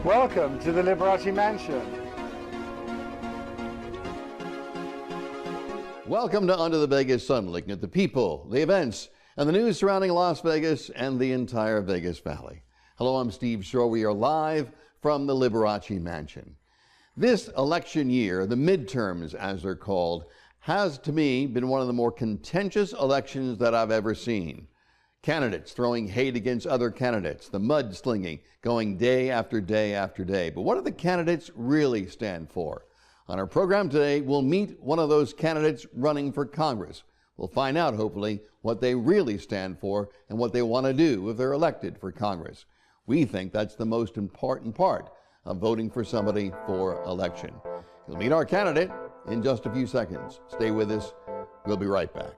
Welcome to the Liberace Mansion. Welcome to Under the Vegas Sun, looking at the people, the events, and the news surrounding Las Vegas and the entire Vegas Valley. Hello, I'm Steve Schorr. We are live from the Liberace Mansion. This election year, the midterms, as they're called, has, to me, been one of the more contentious elections that I've ever seen. Candidates throwing hate against other candidates, the mudslinging going day after day after day. But what do the candidates really stand for? On our program today, we'll meet one of those candidates running for Congress. We'll find out, hopefully, what they really stand for and what they want to do if they're elected for Congress. We think that's the most important part of voting for somebody for election. You'll meet our candidate in just a few seconds. Stay with us. We'll be right back.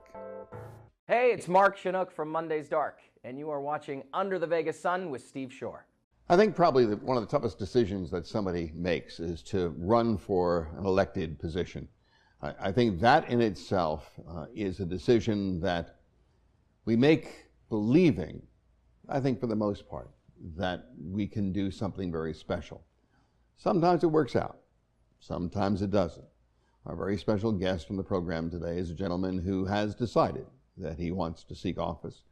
Hey, it's Mark Chinook from Monday's Dark, and you are watching Under the Vegas Sun with Steve Schorr. I think probably one of the toughest decisions that somebody makes is to run for an elected position. I think that in itself is a decision that we make believing, I think for the most part, that we can do something very special. Sometimes it works out, sometimes it doesn't. Our very special guest on the program today is a gentleman who has decided that he wants to seek office.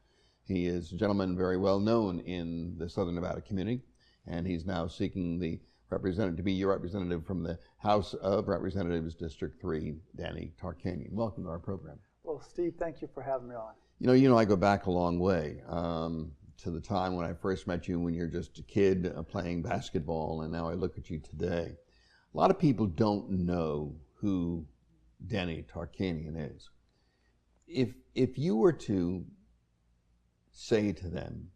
He is a gentleman very well known in the Southern Nevada community, and he's now seeking the representative to be your representative from the House of Representatives, District 3, Danny Tarkanian. Welcome to our program. Well, Steve, thank you for having me on. You know, I go back a long way to the time when I first met you when you're just a kid playing basketball, and now I look at you today. A lot of people don't know who Danny Tarkanian is. If you were to say to them,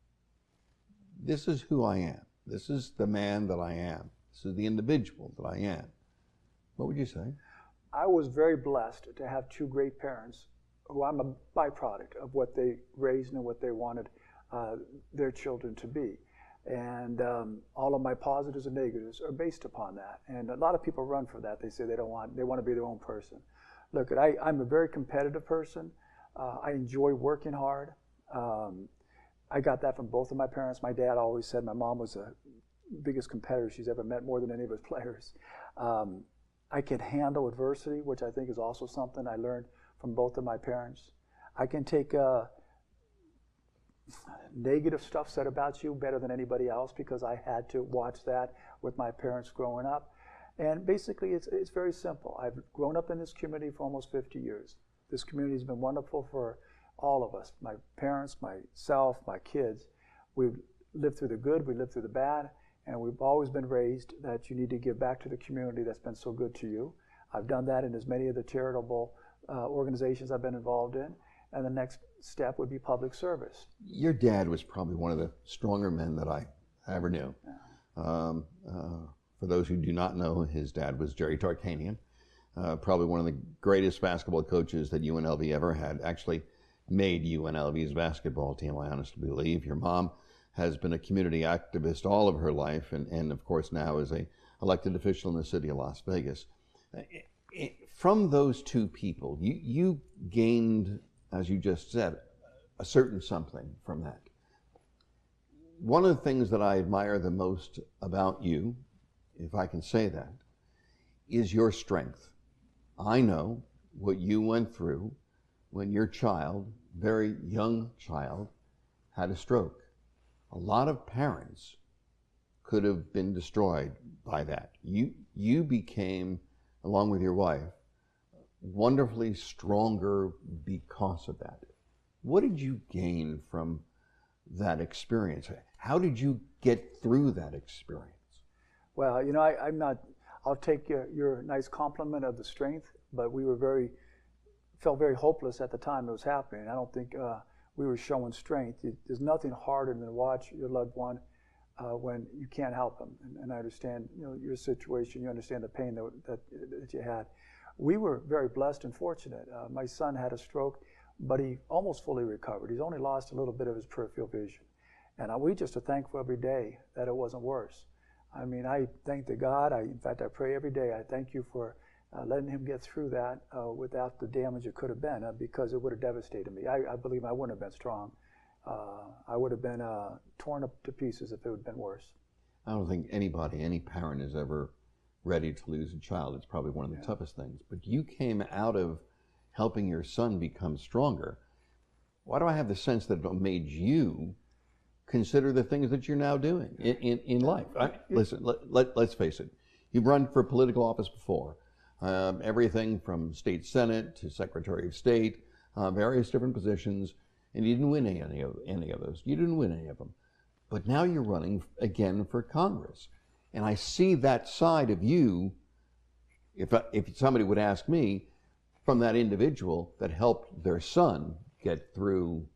this is who I am, this is the man that I am, this is the individual that I am, what would you say? I was very blessed to have two great parents who I'm a byproduct of what they raised and what they wanted their children to be. And all of my positives and negatives are based upon that. And a lot of people run for that. They say they want to be their own person. Look, I'm a very competitive person. I enjoy working hard. I got that from both of my parents. My dad always said my mom was the biggest competitor she's ever met, more than any of us players. I can handle adversity, which I think is also something I learned from both of my parents. I can take negative stuff said about you better than anybody else because I had to watch that with my parents growing up. And basically, it's very simple. I've grown up in this community for almost 50 years. This community has been wonderful for all of us, my parents, myself, my kids. We've lived through the good, we lived through the bad, and we've always been raised that you need to give back to the community that's been so good to you. I've done that in as many of the charitable organizations I've been involved in, and the next step would be public service. Your dad was probably one of the stronger men that I ever knew. Yeah. For those who do not know, his dad was Jerry Tarkanian. Probably one of the greatest basketball coaches that UNLV ever had, actually made UNLV's basketball team, I honestly believe. Your mom has been a community activist all of her life, and of course now is an elected official in the city of Las Vegas. From those two people, you gained, as you just said, a certain something from that. One of the things that I admire the most about you, if I can say that, is your strength. I know what you went through when your child, very young child, had a stroke. A lot of parents could have been destroyed by that. You became, along with your wife, wonderfully stronger because of that. What did you gain from that experience? How did you get through that experience? Well, you know, I'll take your nice compliment of the strength, but we felt very hopeless at the time it was happening. I don't think we were showing strength. There's nothing harder than to watch your loved one when you can't help them. And I understand, your situation. You understand the pain that you had. We were very blessed and fortunate. My son had a stroke, but he almost fully recovered. He's only lost a little bit of his peripheral vision. And we just are thankful every day that it wasn't worse. I mean, I thank the God. In fact, I pray every day. I thank you for letting him get through that without the damage it could have been, because it would have devastated me. I believe I wouldn't have been strong. I would have been torn up to pieces if it would have been worse. I don't think anybody, any parent is ever ready to lose a child. It's probably one of the toughest things. But you came out of helping your son become stronger. Why do I have the sense that it made you consider the things that you're now doing in life? Listen, let's face it. You've run for political office before. Everything from state senate to secretary of state, various different positions, and you didn't win any of those. You didn't win any of them. But now you're running again for Congress. And I see that side of you, if somebody would ask me, from that individual that helped their son get through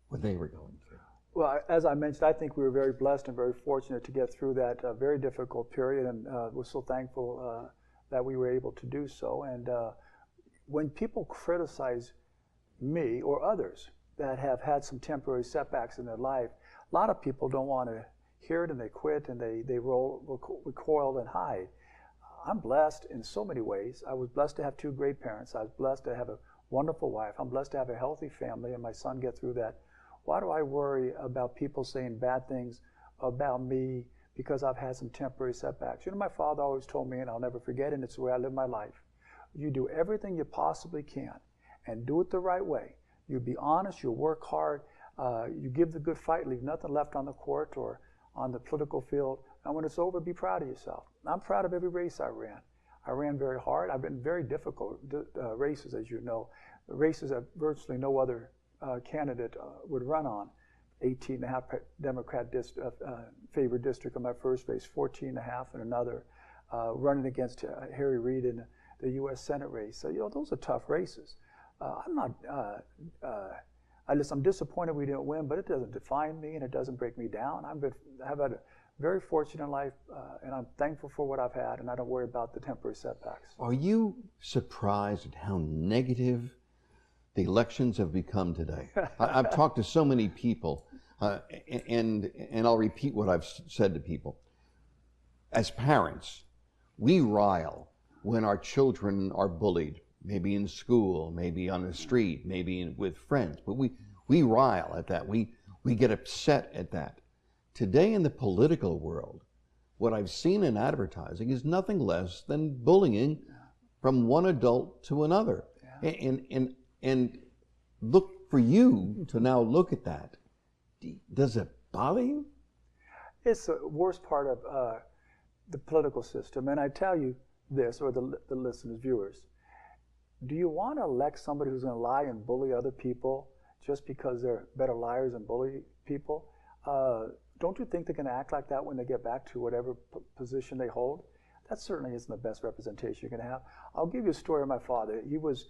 what they were going through. Well, as I mentioned, I think we were very blessed and very fortunate to get through that very difficult period, and we're so thankful that we were able to do so. And when people criticize me or others that have had some temporary setbacks in their life, a lot of people don't want to hear it, and they quit, and they recoil and hide. I'm blessed in so many ways. I was blessed to have two great parents. I was blessed to have a wonderful wife. I'm blessed to have a healthy family, and my son get through that. Why do I worry about people saying bad things about me because I've had some temporary setbacks? You know, my father always told me, and I'll never forget it, and it's the way I live my life. You do everything you possibly can and do it the right way. You be honest, you work hard, you give the good fight, leave nothing left on the court or on the political field, and when it's over, be proud of yourself. I'm proud of every race I ran. I ran very hard. I've been very difficult races, as you know, races that virtually no other candidate would run on. 18.5 Democrat favored district in my first race, 14.5 in another, running against Harry Reid in the U.S. Senate race. So, you know, those are tough races. I'm disappointed we didn't win, but it doesn't define me and it doesn't break me down. I've had a very fortunate life, and I'm thankful for what I've had, and I don't worry about the temporary setbacks. Are you surprised at how negative the elections have become today? I've talked to so many people, and I'll repeat what I've said to people. As parents, we rile when our children are bullied, maybe in school, maybe on the street, maybe with friends, but we rile at that. We get upset at that. Today in the political world, what I've seen in advertising is nothing less than bullying from one adult to another. And look for you to now look at that. Does it bother you? It's the worst part of the political system. And I tell you this, or the listeners, viewers, do you want to elect somebody who's going to lie and bully other people just because they're better liars and bully people? Don't you think they're going to act like that when they get back to whatever position they hold? That certainly isn't the best representation you're going to have. I'll give you a story of my father. He was,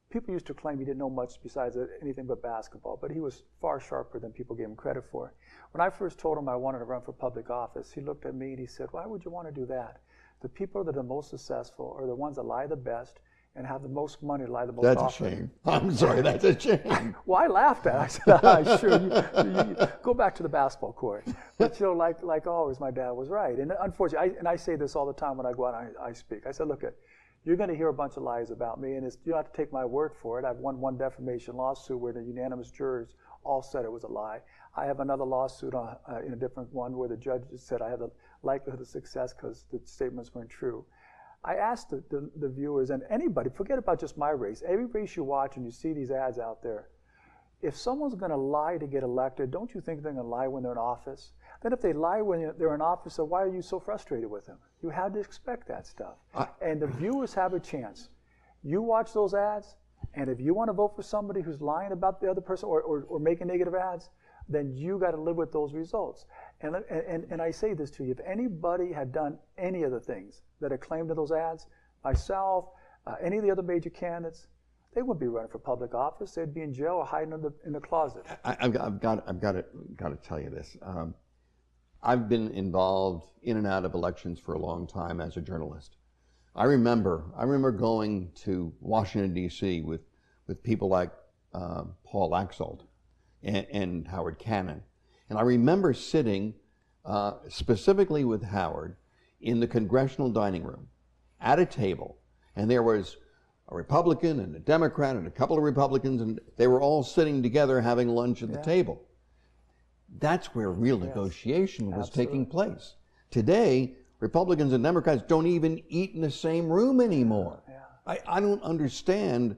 people used to claim he didn't know much besides anything but basketball, but he was far sharper than people gave him credit for. When I first told him I wanted to run for public office, he looked at me and he said, "Why would you want to do that? The people that are the most successful are the ones that lie the best and have the most money to lie the most often." That's a shame. I'm sorry, that's a shame. Well, I laughed at it. I said, sure, you go back to the basketball court. But, you know, like always, my dad was right. And unfortunately, I say this all the time when I go out and I speak. I said, look, you're going to hear a bunch of lies about me, and you don't have to take my word for it. I've won one defamation lawsuit where the unanimous jurors all said it was a lie. I have another lawsuit in a different one where the judge said I have the likelihood of success because the statements weren't true. I asked the viewers and anybody, forget about just my race, every race you watch and you see these ads out there, if someone's going to lie to get elected, don't you think they're going to lie when they're in office? Then if they lie when they're in office, so why are you so frustrated with them? You had to expect that stuff. And the viewers have a chance. You watch those ads, and if you want to vote for somebody who's lying about the other person or making negative ads, then you got to live with those results. And I say this to you, if anybody had done any of the things that are claimed in those ads, myself, any of the other major candidates, they wouldn't be running for public office. They'd be in jail or hiding in the closet. I've got to tell you this. I've been involved in and out of elections for a long time as a journalist. I remember going to Washington, D.C. with people like Paul Axel and Howard Cannon. And I remember sitting specifically with Howard in the Congressional dining room at a table, and there was a Republican and a Democrat and a couple of Republicans, and they were all sitting together having lunch at the table. That's where real negotiation was taking place. Today, Republicans and Democrats don't even eat in the same room anymore. Yeah. I don't understand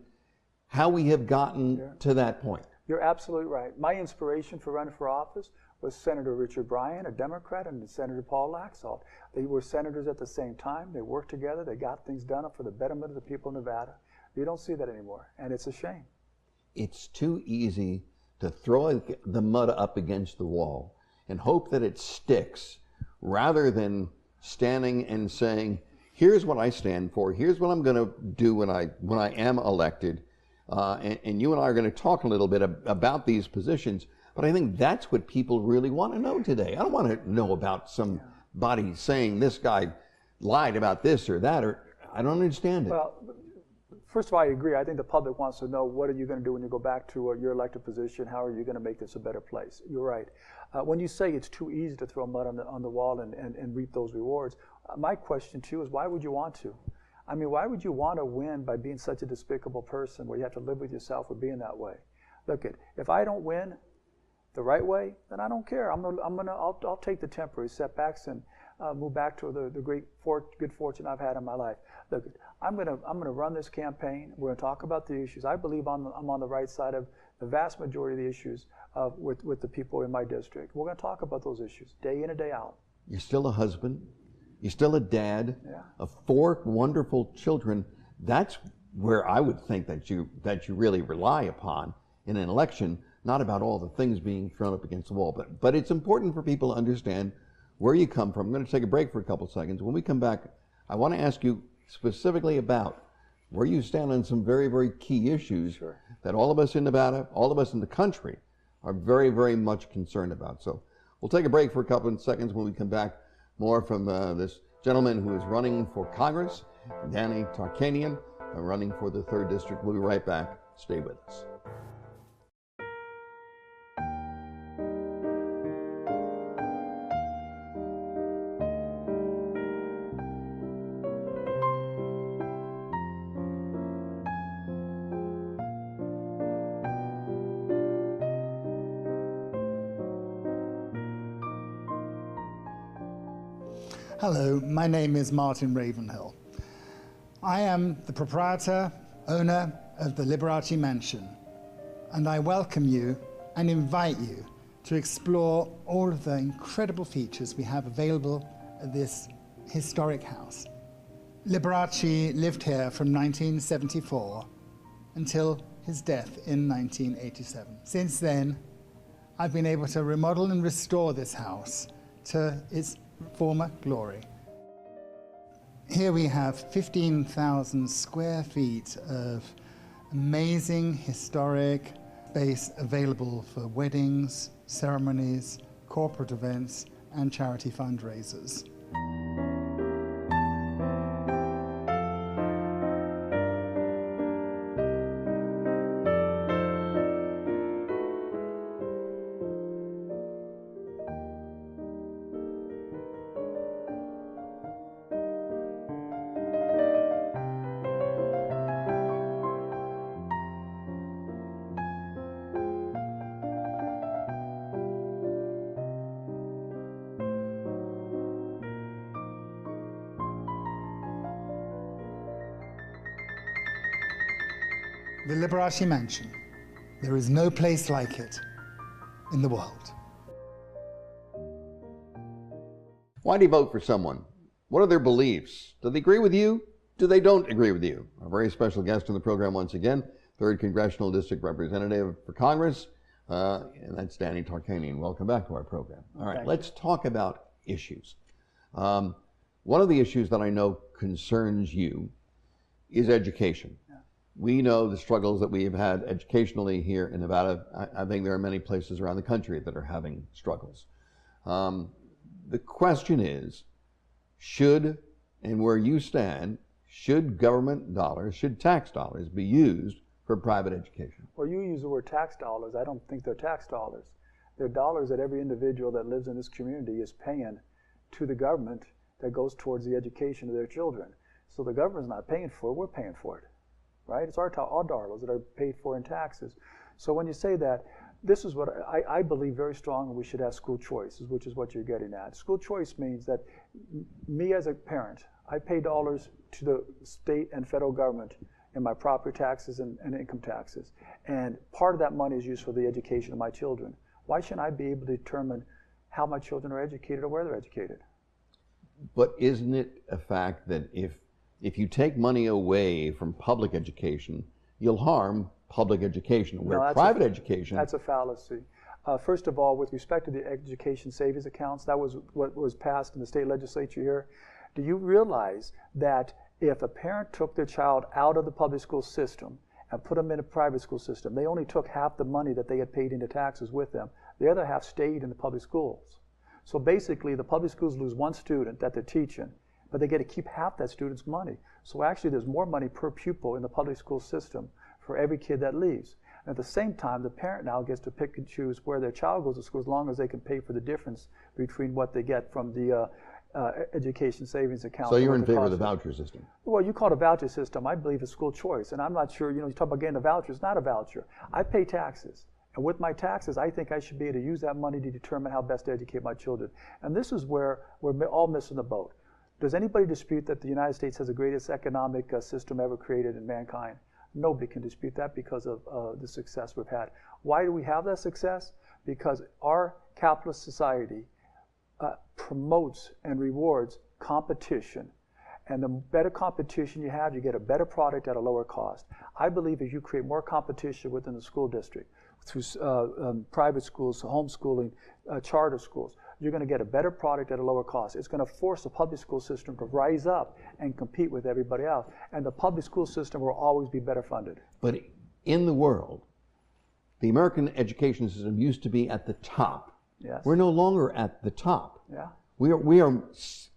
how we have gotten to that point. You're absolutely right. My inspiration for running for office was Senator Richard Bryan, a Democrat, and Senator Paul Laxalt. They were senators at the same time. They worked together. They got things done for the betterment of the people of Nevada. You don't see that anymore, and it's a shame. It's too easy to throw the mud up against the wall and hope that it sticks, rather than standing and saying, here's what I stand for, here's what I'm going to do when I am elected, and you and I are going to talk a little bit about these positions. But I think that's what people really want to know today. I don't want to know about somebody saying this guy lied about this or that, or I don't understand it. Well, first of all, I agree. I think the public wants to know, what are you going to do when you go back to your elected position? How are you going to make this a better place? You're right. When you say it's too easy to throw mud on the wall and reap those rewards, my question to you is, why would you want to? I mean, why would you want to win by being such a despicable person where you have to live with yourself for being that way? Look, if I don't win the right way, then I don't care. I'll take the temporary setbacks and move back to the good fortune I've had in my life. Look, I'm gonna run this campaign. We're gonna talk about the issues. I believe I'm on the right side of the vast majority of the issues with the people in my district. We're gonna talk about those issues day in and day out. You're still a husband. You're still a dad of 4 wonderful children. That's where I would think that you really rely upon in an election, not about all the things being thrown up against the wall. But it's important for people to understand where you come from. I'm going to take a break for a couple seconds. When we come back, I want to ask you specifically about where you stand on some very, very key issues that all of us in Nevada, all of us in the country, are very, very much concerned about. So we'll take a break for a couple of seconds. When we come back, more from this gentleman who is running for Congress, Danny Tarkanian, running for the 3rd District. We'll be right back. Stay with us. Hello, my name is Martin Ravenhill. I am the proprietor, owner of the Liberace Mansion, and I welcome you and invite you to explore all of the incredible features we have available at this historic house. Liberace lived here from 1974 until his death in 1987. Since then, I've been able to remodel and restore this house to its former glory. Here we have 15,000 square feet of amazing historic space available for weddings, ceremonies, corporate events, and charity fundraisers. The Liberace Mansion. There is no place like it in the world. Why do you vote for someone? What are their beliefs? Do they agree with you? Do they don't agree with you? Our very special guest on the program once again, 3rd Congressional District Representative for Congress, and that's Danny Tarkanian. Welcome back to our program. All right, let's talk about issues. One of the issues that I know concerns you is education. We know the struggles that we have had educationally here in Nevada. I think there are many places around the country that are having struggles. The question is, should, and where you stand, should government dollars, should tax dollars be used for private education? Well, you use the word tax dollars. I don't think they're tax dollars. They're dollars that every individual that lives in this community is paying to the government that goes towards the education of their children. So the government's not paying for it, we're paying for it. Right? It's our dollars that are paid for in taxes. So when you say that, This is what I believe very strongly we should have school choice, which is what you're getting at. School choice means that me as a parent, I pay dollars to the state and federal government in my property taxes and income taxes. And part of that money is used for the education of my children. Why shouldn't I be able to determine how my children are educated or where they're educated? But isn't it a fact that if you take money away from public education, you'll harm public education, where private education... That's a fallacy. First of all, with respect to the education savings accounts, that was what was passed in the state legislature here. Do you realize that if a parent took their child out of the public school system and put them in a private school system, they only took half the money that they had paid into taxes with them. The other half stayed in the public schools. So basically, the public schools lose one student that they're teaching, but they get to keep half that student's money. So actually, there's more money per pupil in the public school system for every kid that leaves. And at the same time, the parent now gets to pick and choose where their child goes to school as long as they can pay for the difference between what they get from the education savings account. So you're in favor of the voucher system? Well, you call it a voucher system. I believe it's school choice. And I'm not sure, you talk about getting a voucher. It's not a voucher. I pay taxes. And with my taxes, I think I should be able to use that money to determine how best to educate my children. And this is where we're all missing the boat. Does anybody dispute that the United States has the greatest economic system ever created in mankind? Nobody can dispute that because of the success we've had. Why do we have that success? Because our capitalist society promotes and rewards competition. And the better competition you have, you get a better product at a lower cost. I believe if you create more competition within the school district, through private schools, homeschooling, charter schools, you're going to get a better product at a lower cost. It's going to force the public school system to rise up and compete with everybody else. And the public school system will always be better funded. But in the world, the American education system used to be at the top. Yes. We're no longer at the top. Yeah. We are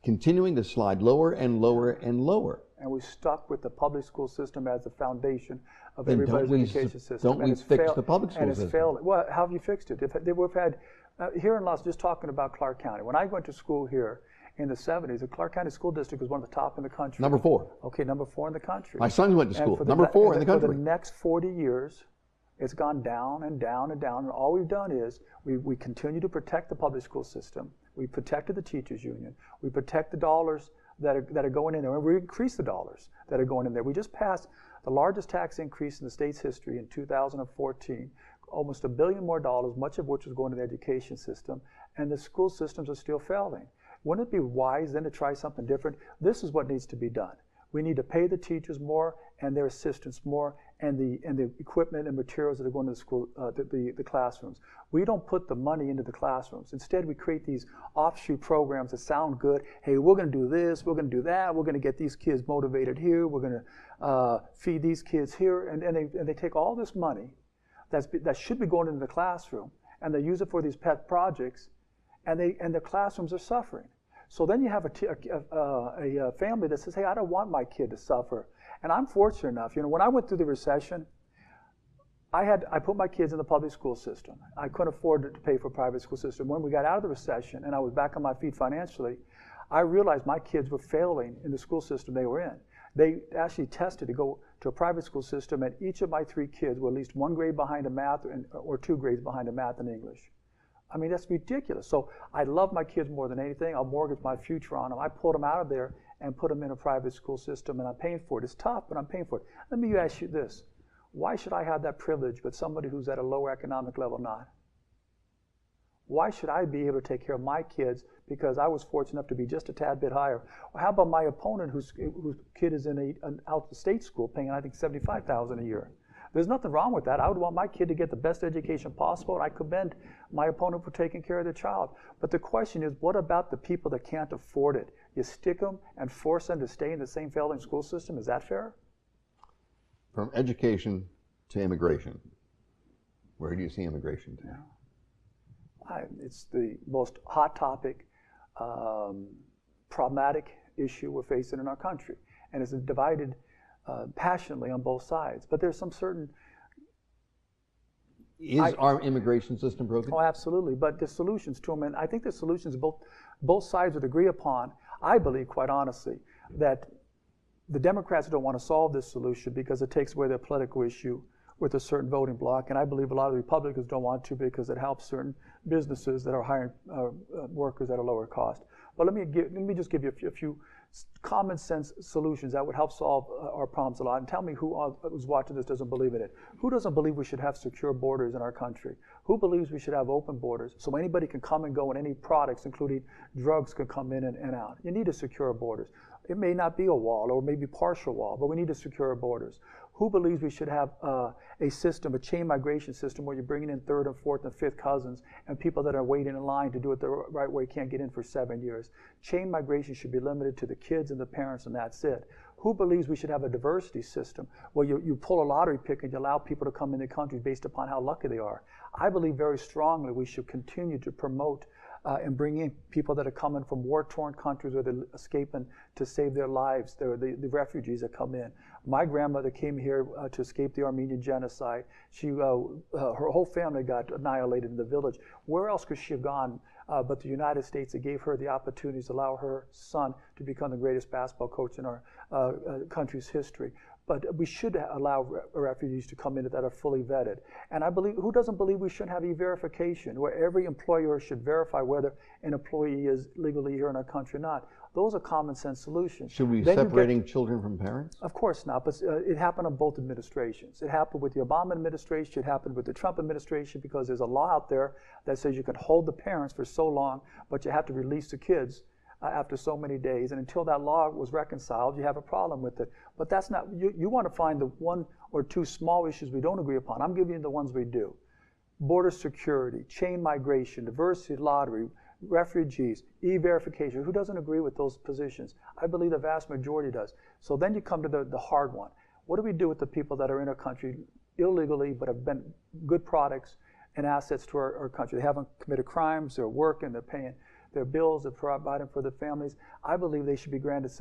continuing to slide lower and lower and lower. And we're stuck with the public school system as the foundation of everybody's education system. Don't we fix the public school system? And it's failed. Well, how have you fixed it? We've had, here in Los, just talking about Clark County. When I went to school here in the 70s, the Clark County School District was one of the top in the country. Number 4. Okay, number 4 in the country. My sons went to school. Number 4 in the country. For the next 40 years, it's gone down and down and down. And all we've done is we continue to protect the public school system. We protected the teachers union. We protect the dollars that are going in there, and we increase the dollars that are going in there. We just passed the largest tax increase in the state's history in 2014, almost $1 billion more dollars, much of which was going to the education system, and the school systems are still failing. Wouldn't it be wise then to try something different? This is what needs to be done. We need to pay the teachers more and their assistants more, and the equipment and materials that are going to the school, the classrooms. We don't put the money into the classrooms. Instead, we create these offshoot programs that sound good. Hey, we're going to do this, we're going to do that, we're going to get these kids motivated here, we're going to feed these kids here, and they take all this money that should be going into the classroom, and they use it for these pet projects, and the classrooms are suffering. So then you have a family that says, hey, I don't want my kid to suffer. And I'm fortunate enough, when I went through the recession, I put my kids in the public school system. I couldn't afford to pay for a private school system. When we got out of the recession and I was back on my feet financially, I realized my kids were failing in the school system they were in. They actually tested to go to a private school system, and each of my 3 kids were at least 1 grade behind in math or 2 grades behind in math and English. I mean, that's ridiculous. So I love my kids more than anything. I'll mortgage my future on them. I pulled them out of there and put them in a private school system, and I'm paying for it. It's tough, but I'm paying for it. Let me ask you this. Why should I have that privilege, but somebody who's at a lower economic level not? Why should I be able to take care of my kids because I was fortunate enough to be just a tad bit higher? Well, how about my opponent whose kid is in an out-of-state school paying, I think, $75,000 a year? There's nothing wrong with that. I would want my kid to get the best education possible, and I commend my opponent for taking care of their child. But the question is, what about the people that can't afford it? You stick them and force them to stay in the same failing school system? Is that fair? From education to immigration, where do you see immigration today? It's the most hot topic, problematic issue we're facing in our country. And it's divided passionately on both sides. But there's some certain... Is our immigration system broken? Oh, absolutely. But the solutions to them, and I think the solutions both sides would agree upon. I believe, quite honestly, that the Democrats don't want to solve this solution because it takes away their political issue with a certain voting bloc, and I believe a lot of the Republicans don't want to because it helps certain businesses that are hiring workers at a lower cost. But let me just give you a few common sense solutions that would help solve our problems a lot. And tell me who's watching this doesn't believe in it. Who doesn't believe we should have secure borders in our country? Who believes we should have open borders so anybody can come and go and any products, including drugs, can come in and out? You need to secure borders. It may not be a wall or maybe partial wall, but we need to secure our borders. Who believes we should have a system, a chain migration system, where you're bringing in third and fourth and fifth cousins, and people that are waiting in line to do it the right way can't get in for 7 years? Chain migration should be limited to the kids and the parents, and that's it. Who believes we should have a diversity system where you pull a lottery pick and you allow people to come in the country based upon how lucky they are? I believe very strongly we should continue to promote and bring in people that are coming from war-torn countries where they're escaping to save their lives. They're the refugees that come in. My grandmother came here to escape the Armenian genocide. Her whole family got annihilated in the village. Where else could she have gone but the United States? That gave her the opportunities to allow her son to become the greatest basketball coach in our country's history. But we should allow refugees to come in that are fully vetted. And I believe, who doesn't believe we shouldn't have e-verification, where every employer should verify whether an employee is legally here in our country or not? Those are common sense solutions. Should we be separating children from parents? Of course not, but it happened on both administrations. It happened with the Obama administration, it happened with the Trump administration, because there's a law out there that says you can hold the parents for so long, but you have to release the kids after so many days. And until that law was reconciled, you have a problem with it. But that's not, you want to find the one or two small issues we don't agree upon. I'm giving you the ones we do. Border security, chain migration, diversity lottery, refugees, e-verification. Who doesn't agree with those positions? I believe the vast majority does. So then you come to the hard one. What do we do with the people that are in our country illegally but have been good products and assets to our country? They haven't committed crimes, they're working, they're paying their bills, they're providing for their families. I believe they should be granted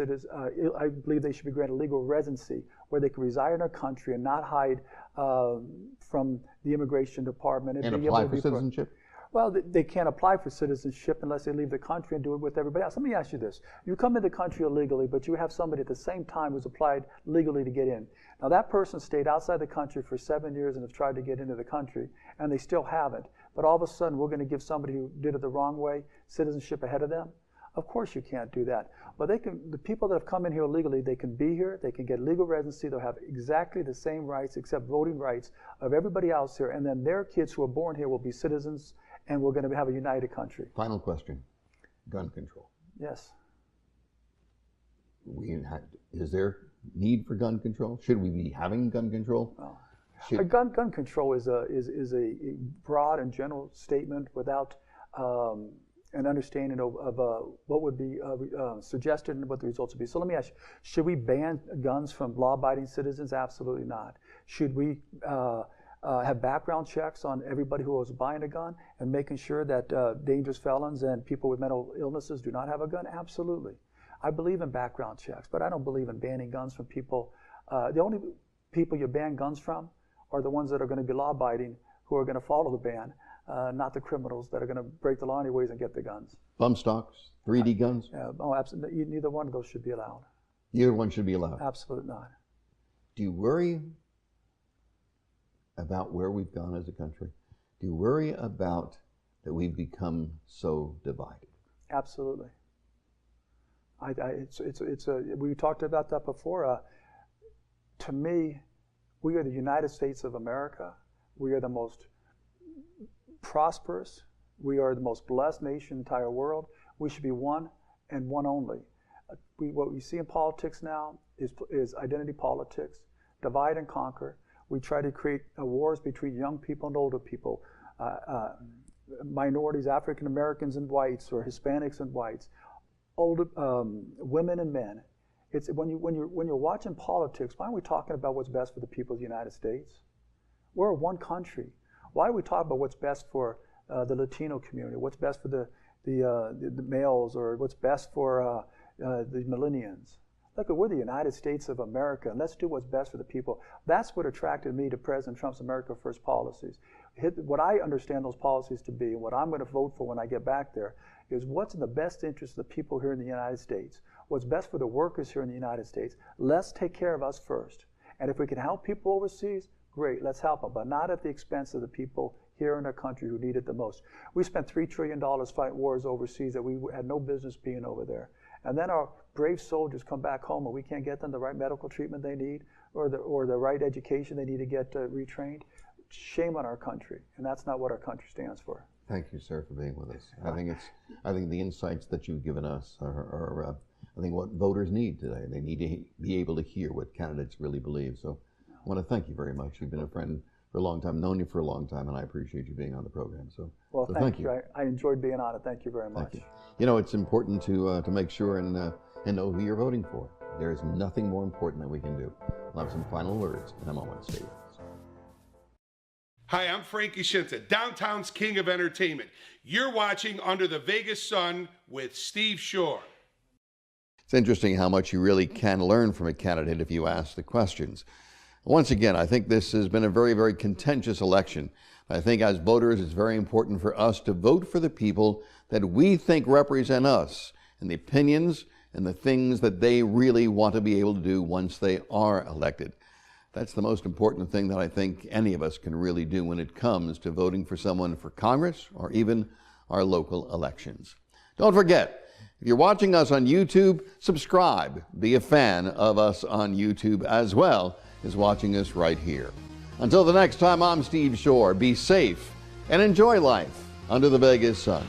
I believe they should be granted legal residency, where they can reside in our country and not hide from the immigration department. And apply for citizenship? Well, they can't apply for citizenship unless they leave the country and do it with everybody else. Let me ask you this. You come in the country illegally, but you have somebody at the same time who's applied legally to get in. Now, that person stayed outside the country for 7 years and have tried to get into the country, and they still haven't. But all of a sudden, we're going to give somebody who did it the wrong way citizenship ahead of them? Of course you can't do that. But the people that have come in here illegally, they can be here, they can get legal residency, they'll have exactly the same rights, except voting rights, of everybody else here, and then their kids who are born here will be citizens, and we're going to have a united country. Final question. Gun control. Yes. Is there need for gun control? Should we be having gun control? Well, gun control is a broad and general statement without an understanding of what would be suggested and what the results would be. So let me ask you, should we ban guns from law-abiding citizens? Absolutely not. Should we have background checks on everybody who was buying a gun and making sure that dangerous felons and people with mental illnesses do not have a gun? Absolutely. I believe in background checks, but I don't believe in banning guns from people. The only people you ban guns from are the ones that are going to be law-abiding, who are going to follow the ban, not the criminals that are going to break the law anyways and get the guns. Bump stocks, 3D guns? Oh, absolutely. Neither one of those should be allowed. Neither one should be allowed? Absolutely not. Do you worry about where we've gone as a country? Do you worry about that we've become so divided? Absolutely. We talked about that before. To me, we are the United States of America. We are the most prosperous. We are the most blessed nation in the entire world. We should be one and one only. What we see in politics now is identity politics, divide and conquer. We try to create wars between young people and older people, minorities, African Americans and whites, or Hispanics and whites, older women and men. It's when you're watching politics, why aren't we talking about what's best for the people of the United States? We're one country. Why are we talking about what's best for the Latino community? What's best for the males, or what's best for the millennials? Look, we're the United States of America, and let's do what's best for the people. That's what attracted me to President Trump's America First policies. What I understand those policies to be, and what I'm going to vote for when I get back there, is what's in the best interest of the people here in the United States, what's best for the workers here in the United States. Let's take care of us first. And if we can help people overseas, great, let's help them, but not at the expense of the people here in our country who need it the most. We spent $3 trillion fighting wars overseas that we had no business being over there. And then our brave soldiers come back home and we can't get them the right medical treatment they need or the right education they need to get retrained. Shame on our country, and that's not what our country stands for. Thank you, sir, for being with us. I think the insights that you've given us are I think what voters need today. They need to be able to hear what candidates really believe. So I want to thank you very much. You've been a friend for a long time, known you for a long time, and I appreciate you being on the program. So, well, thank you. I enjoyed being on it. Thank you very much. Thank you. You know, it's important to make sure and know who you're voting for. There is nothing more important that we can do. We'll have some final words in a moment. Stay with us. Hi, I'm Frankie Shinta, downtown's king of entertainment. You're watching Under the Vegas Sun with Steve Schorr. It's interesting how much you really can learn from a candidate if you ask the questions. Once again, I think this has been a very, very contentious election. I think as voters, it's very important for us to vote for the people that we think represent us and the opinions and the things that they really want to be able to do once they are elected. That's the most important thing that I think any of us can really do when it comes to voting for someone for Congress or even our local elections. Don't forget, if you're watching us on YouTube, subscribe. Be a fan of us on YouTube as well as watching us right here. Until the next time, I'm Steve Schorr. Be safe and enjoy life under the Vegas sun.